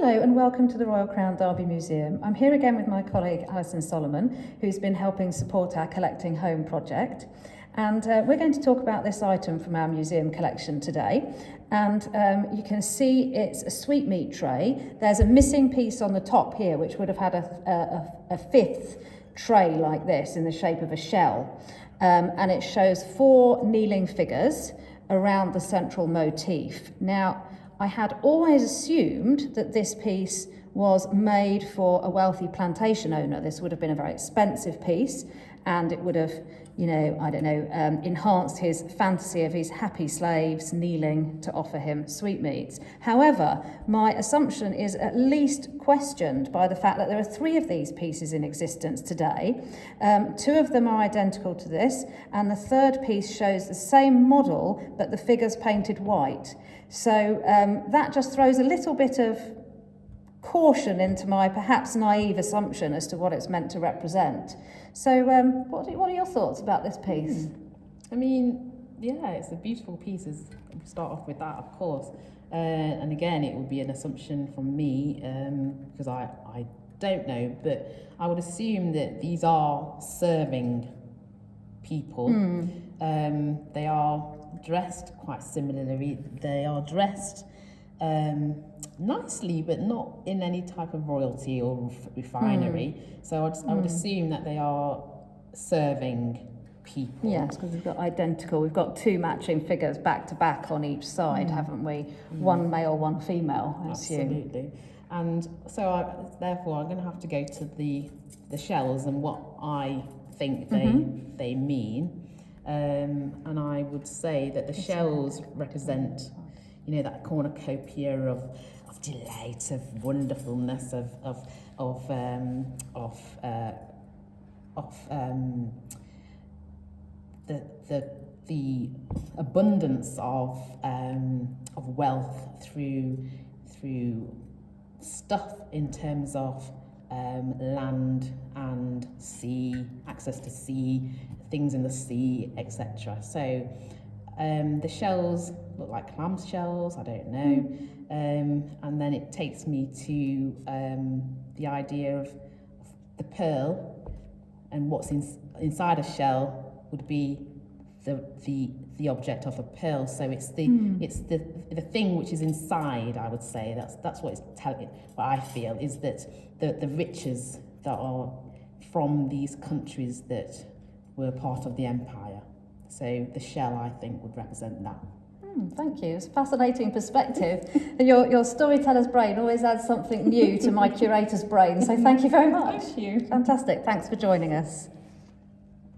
Hello and welcome to the Royal Crown Derby Museum. I'm here again with my colleague Alison Solomon, who's been helping support our Collecting Home project. And we're going to talk about this item from our museum collection today. And you can see it's a sweetmeat tray. There's a missing piece on the top here, which would have had a fifth tray like this in the shape of a shell. And it shows 4 kneeling figures around the central motif. Now, I had always assumed that this piece was made for a wealthy plantation owner. This would have been a very expensive piece, and it would have, enhanced his fantasy of his happy slaves kneeling to offer him sweetmeats. However, my assumption is at least questioned by the fact that there are 3 of these pieces in existence today. 2 of them are identical to this, and the third piece shows the same model, but the figure's painted white. So that just throws a little bit of caution into my perhaps naive assumption as to what it's meant to represent. So what are your thoughts about this piece? I mean, yeah, it's a beautiful piece. We'll start off with that, of course. And again, it would be an assumption from me because I don't know, but I would assume that these are serving people. They are dressed quite similarly. They are dressed nicely, but not in any type of royalty or refinery. So I would assume that they are serving people. Yes, because we've got identical. We've got 2 matching figures back to back on each side, haven't we? One male, one female, I assume. Absolutely. And so therefore I'm going to have to go to the shells and what I think they mean. And I would say that the shells represent, that cornucopia of delight, of wonderfulness, of the abundance of wealth through stuff in terms of land and sea, access to sea, things in the sea, etc. So the shells look like clam shells, I don't know. And then it takes me to the idea of the pearl, and what's inside a shell would be the object of a pearl. So it's the thing which is inside, I would say. That's what it's telling. What I feel is that the riches that are from these countries that were part of the empire. So the shell, I think, would represent that. Thank you. It's a fascinating perspective. And your storyteller's brain always adds something new to my curator's brain. So thank you very much. Thank you. Fantastic. Thanks for joining us.